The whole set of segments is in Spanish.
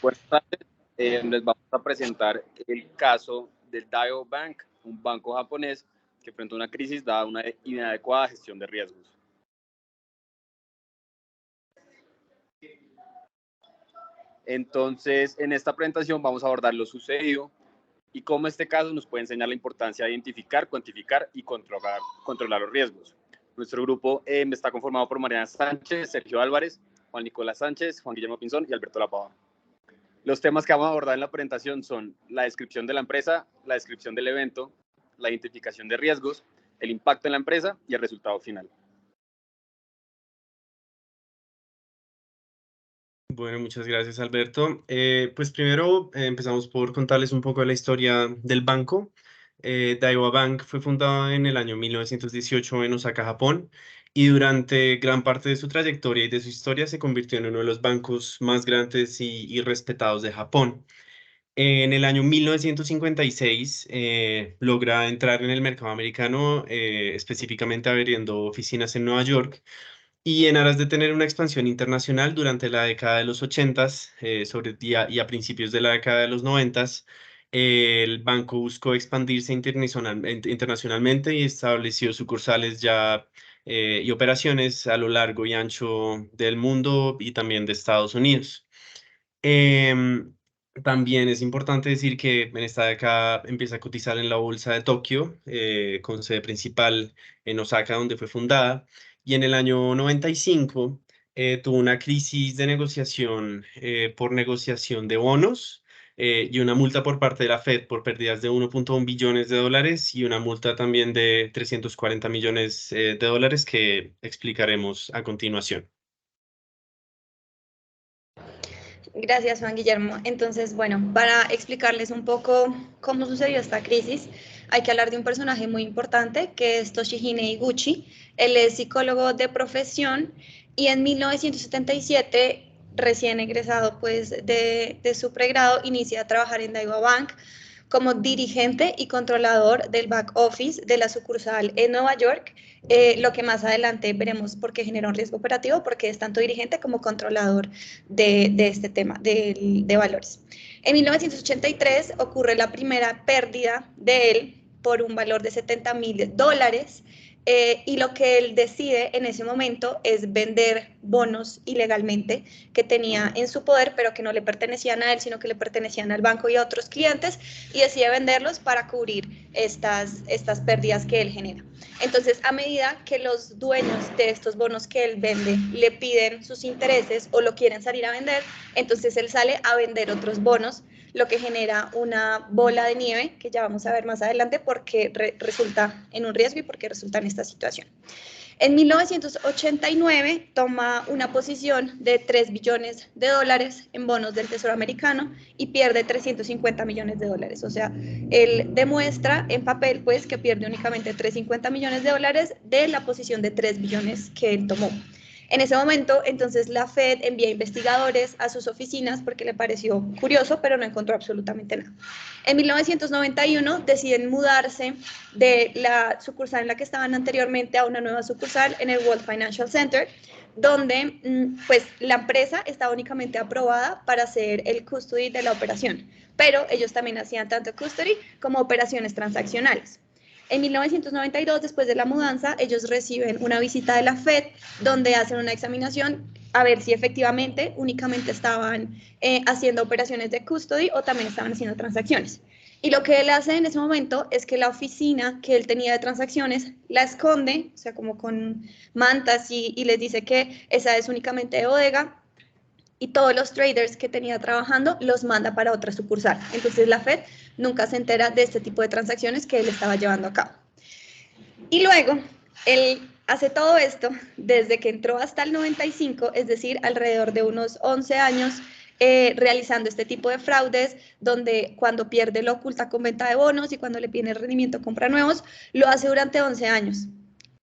Buenas tardes. Les vamos a presentar el caso del Daiwa Bank, un banco japonés que enfrentó una crisis dada una inadecuada gestión de riesgos. Entonces, en esta presentación vamos a abordar lo sucedido y cómo este caso nos puede enseñar la importancia de identificar, cuantificar y controlar los riesgos. Nuestro grupo está conformado por Mariana Sánchez, Sergio Álvarez, Juan Nicolás Sánchez, Juan Guillermo Pinzón y Alberto Lapava. Los temas que vamos a abordar en la presentación son la descripción de la empresa, la descripción del evento, la identificación de riesgos, el impacto en la empresa y el resultado final. Bueno, muchas gracias, Alberto. Pues primero empezamos por contarles un poco de la historia del banco. Daiwa Bank fue fundado en el año 1918 en Osaka, Japón, y durante gran parte de su trayectoria y de su historia se convirtió en uno de los bancos más grandes y respetados de Japón. En el año 1956 logra entrar en el mercado americano, específicamente abriendo oficinas en Nueva York. Y en aras de tener una expansión internacional durante la década de los 80s, y a principios de la década de los 90s, el banco buscó expandirse internacionalmente y estableció sucursales y operaciones a lo largo y ancho del mundo y también de Estados Unidos. Em, También es importante decir que en esta década empieza a cotizar en la bolsa de Tokio, con sede principal en Osaka, donde fue fundada, y en el año 95 tuvo una crisis de negociación por negociación de bonos y una multa por parte de la Fed por pérdidas de 1.1 billones de dólares y una multa también de 340 millones de dólares que explicaremos a continuación. Gracias, Juan Guillermo. Entonces, bueno, para explicarles un poco cómo sucedió esta crisis, hay que hablar de un personaje muy importante que es Toshihide Iguchi. Él es psicólogo de profesión y en 1977, recién egresado pues, de su pregrado, inicia a trabajar en Daiwa Bank como dirigente y controlador del back office de la sucursal en Nueva York, lo que más adelante veremos por qué genera un riesgo operativo, porque es tanto dirigente como controlador de este tema de valores. En 1983 ocurre la primera pérdida de él por un valor de $70,000, y lo que él decide en ese momento es vender bonos ilegalmente que tenía en su poder, pero que no le pertenecían a él, sino que le pertenecían al banco y a otros clientes, y decide venderlos para cubrir estas pérdidas que él genera. Entonces, a medida que los dueños de estos bonos que él vende le piden sus intereses o lo quieren salir a vender, entonces él sale a vender otros bonos, lo que genera una bola de nieve que ya vamos a ver más adelante porque resulta en un riesgo y porque resulta en esta situación. En 1989 toma una posición de $3 billones en bonos del Tesoro americano y pierde $350 millones. O sea, él demuestra en papel pues que pierde únicamente $350 millones de la posición de 3 billones que él tomó. En ese momento, entonces, la Fed envía investigadores a sus oficinas porque le pareció curioso, pero no encontró absolutamente nada. En 1991 deciden mudarse de la sucursal en la que estaban anteriormente a una nueva sucursal en el World Financial Center, donde pues, la empresa estaba únicamente aprobada para hacer el custody de la operación, pero ellos también hacían tanto custody como operaciones transaccionales. En 1992, después de la mudanza, ellos reciben una visita de la Fed donde hacen una examinación a ver si efectivamente únicamente estaban haciendo operaciones de custody o también estaban haciendo transacciones. Y lo que él hace en ese momento es que la oficina que él tenía de transacciones la esconde, o sea, como con mantas y les dice que esa es únicamente de bodega, y todos los traders que tenía trabajando los manda para otra sucursal. Entonces la Fed nunca se entera de este tipo de transacciones que él estaba llevando a cabo. Y luego, él hace todo esto desde que entró hasta el 95, es decir, alrededor de unos 11 años, realizando este tipo de fraudes, donde cuando pierde lo oculta con venta de bonos y cuando le pide el rendimiento compra nuevos, lo hace durante 11 años.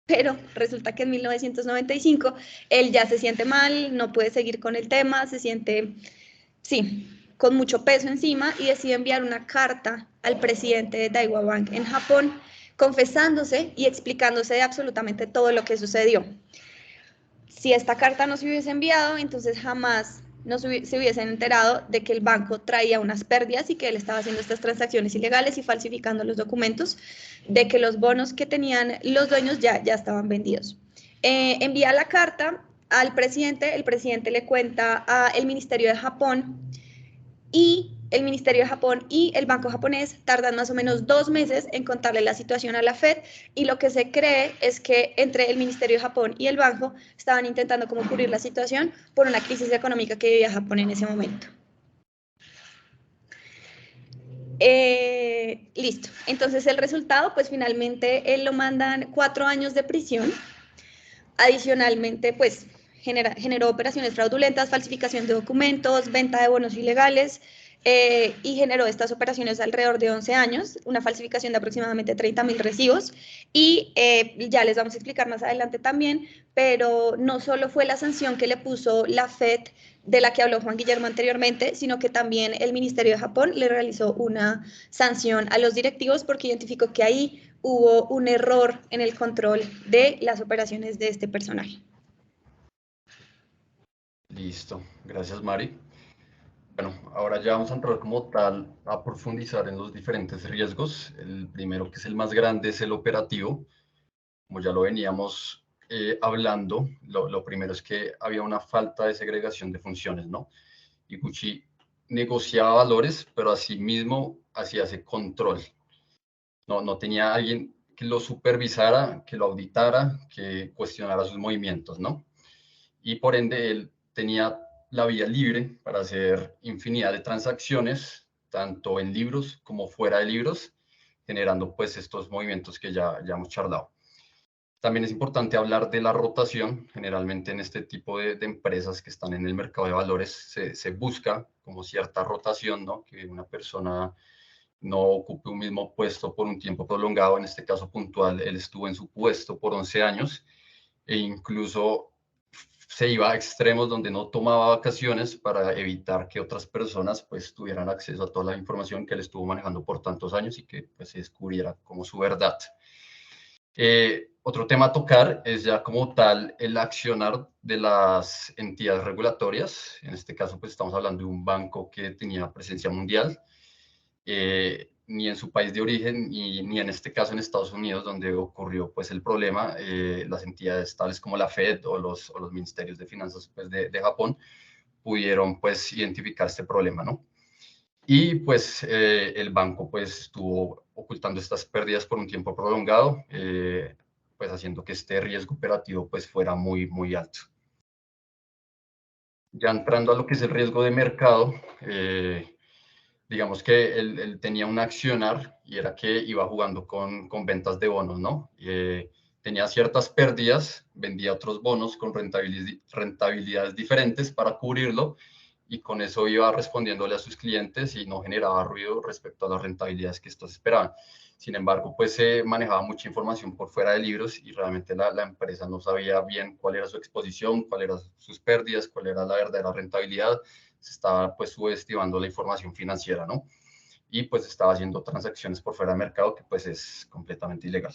Pero resulta que en 1995 él ya se siente mal, no puede seguir con el tema, se siente, sí, con mucho peso encima y decide enviar una carta al presidente de Daiwa Bank en Japón, confesándose y explicándose de absolutamente todo lo que sucedió. Si esta carta no se hubiese enviado, entonces jamás no se hubiesen enterado de que el banco traía unas pérdidas y que él estaba haciendo estas transacciones ilegales y falsificando los documentos, de que los bonos que tenían los dueños ya estaban vendidos. Envía la carta al presidente, el presidente le cuenta al Ministerio de Japón y el Ministerio de Japón y el Banco japonés tardan más o menos 2 meses en contarle la situación a la Fed, y lo que se cree es que entre el Ministerio de Japón y el banco estaban intentando como cubrir la situación por una crisis económica que vivía Japón en ese momento. Listo. Entonces el resultado, pues finalmente él lo mandan 4 años de prisión. Adicionalmente, pues generó operaciones fraudulentas, falsificación de documentos, venta de bonos ilegales, y generó estas operaciones alrededor de 11 años, una falsificación de aproximadamente 30.000 recibos. Y ya les vamos a explicar más adelante también, pero no solo fue la sanción que le puso la Fed, de la que habló Juan Guillermo anteriormente, sino que también el Ministerio de Japón le realizó una sanción a los directivos porque identificó que ahí hubo un error en el control de las operaciones de este personaje. Listo, gracias Mari. Bueno, ahora ya vamos a entrar como tal a profundizar en los diferentes riesgos. El primero, que es el más grande, es el operativo. Como ya lo veníamos hablando, lo primero es que había una falta de segregación de funciones, ¿no? Iguchi negociaba valores, pero asimismo hacía ese control. No tenía alguien que lo supervisara, que lo auditara, que cuestionara sus movimientos, ¿no? Y por ende él tenía la vía libre para hacer infinidad de transacciones, tanto en libros como fuera de libros, generando pues estos movimientos que ya hemos charlado. También es importante hablar de la rotación. Generalmente en este tipo de empresas que están en el mercado de valores se busca como cierta rotación, ¿no? Que una persona no ocupe un mismo puesto por un tiempo prolongado. En este caso puntual, él estuvo en su puesto por 11 años e incluso se iba a extremos donde no tomaba vacaciones para evitar que otras personas pues tuvieran acceso a toda la información que él estuvo manejando por tantos años y que pues se descubriera como su verdad. Otro tema a tocar es ya como tal el accionar de las entidades regulatorias. En este caso, pues estamos hablando de un banco que tenía presencia mundial, ni en su país de origen ni en este caso en Estados Unidos, donde ocurrió pues el problema. Las entidades tales como la Fed o los ministerios de finanzas pues, de Japón pudieron pues identificar este problema, ¿no? Y pues el banco pues estuvo ocultando estas pérdidas por un tiempo prolongado, pues haciendo que este riesgo operativo pues fuera muy, muy alto. Ya entrando a lo que es el riesgo de mercado, digamos que él tenía un accionar y era que iba jugando con ventas de bonos, ¿no? Tenía ciertas pérdidas, vendía otros bonos con rentabilidades diferentes para cubrirlo, y con eso iba respondiéndole a sus clientes y no generaba ruido respecto a las rentabilidades que estos esperaban. Sin embargo, pues se manejaba mucha información por fuera de libros y realmente la empresa no sabía bien cuál era su exposición, cuáles eran sus pérdidas, cuál era la verdadera rentabilidad. Se estaba pues subestimando la información financiera, ¿no? Y pues estaba haciendo transacciones por fuera del mercado, que pues es completamente ilegal.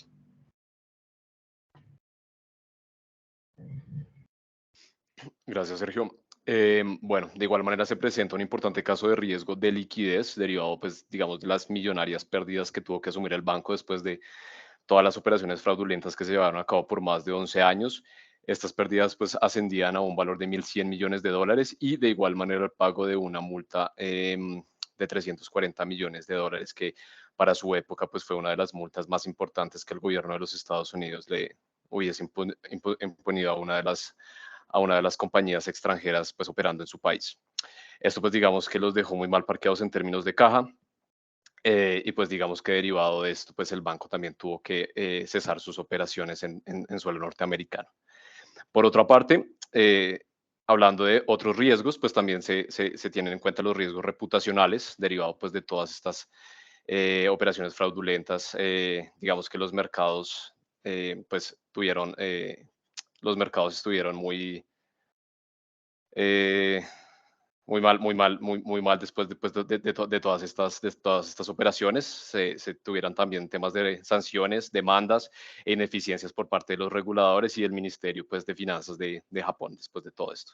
Gracias, Sergio. Bueno, de igual manera se presenta un importante caso de riesgo de liquidez derivado, pues, digamos, de las millonarias pérdidas que tuvo que asumir el banco después de todas las operaciones fraudulentas que se llevaron a cabo por más de 11 años. Estas pérdidas, pues, ascendían a un valor de 1.100 millones de dólares y de igual manera el pago de una multa de 340 millones de dólares, que para su época, pues, fue una de las multas más importantes que el gobierno de los Estados Unidos le hubiese imponido a una de las compañías extranjeras pues operando en su país. Esto pues digamos que los dejó muy mal parqueados en términos de caja, y pues digamos que derivado de esto pues el banco también tuvo que cesar sus operaciones en suelo norteamericano. Por otra parte, hablando de otros riesgos, pues también se tienen en cuenta los riesgos reputacionales derivados pues de todas estas operaciones fraudulentas. Digamos que los mercados pues tuvieron los mercados estuvieron eh, muy mal después de todas estas operaciones. Se tuvieran también temas de sanciones, demandas e ineficiencias por parte de los reguladores y el Ministerio pues, de Finanzas de Japón después de todo esto.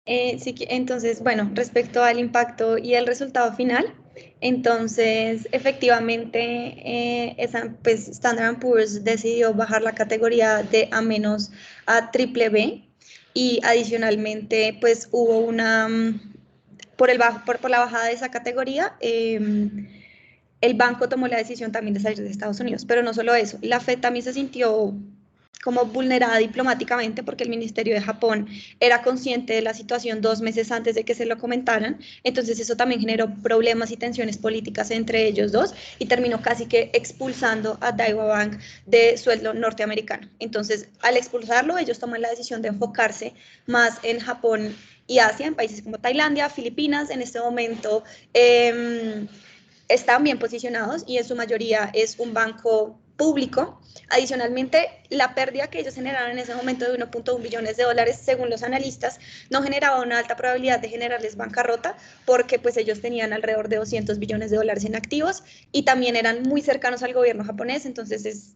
Entonces, bueno, respecto al impacto y el resultado final, entonces efectivamente pues Standard Poor's decidió bajar la categoría de A- a triple B y adicionalmente pues hubo una, por la bajada de esa categoría, el banco tomó la decisión también de salir de Estados Unidos, pero no solo eso, la Fed también se sintió como vulnerada diplomáticamente porque el Ministerio de Japón era consciente de la situación 2 meses antes de que se lo comentaran, entonces eso también generó problemas y tensiones políticas entre ellos dos y terminó casi que expulsando a Daiwa Bank de suelo norteamericano. Entonces, al expulsarlo, ellos toman la decisión de enfocarse más en Japón y Asia, en países como Tailandia, Filipinas, en este momento están bien posicionados y en su mayoría es un banco público. Adicionalmente, la pérdida que ellos generaron en ese momento de 1.1 billones de dólares, según los analistas, no generaba una alta probabilidad de generarles bancarrota porque pues ellos tenían alrededor de 200 billones de dólares en activos y también eran muy cercanos al gobierno japonés, entonces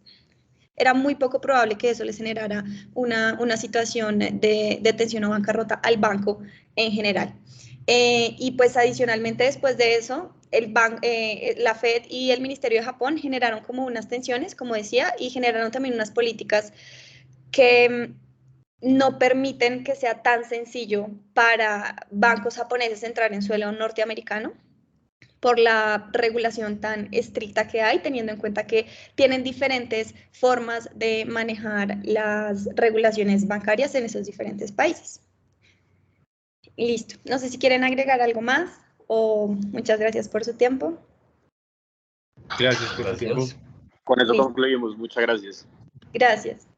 era muy poco probable que eso les generara una situación de tensión o bancarrota al banco en general. Y pues adicionalmente después de eso, la Fed y el Ministerio de Japón generaron como unas tensiones, como decía, y generaron también unas políticas que no permiten que sea tan sencillo para bancos japoneses entrar en suelo norteamericano por la regulación tan estricta que hay, teniendo en cuenta que tienen diferentes formas de manejar las regulaciones bancarias en esos diferentes países. Y listo. No sé si quieren agregar algo más o muchas gracias por su tiempo. Gracias por su tiempo. Gracias. Con eso Listo. concluimos. Muchas gracias. Gracias.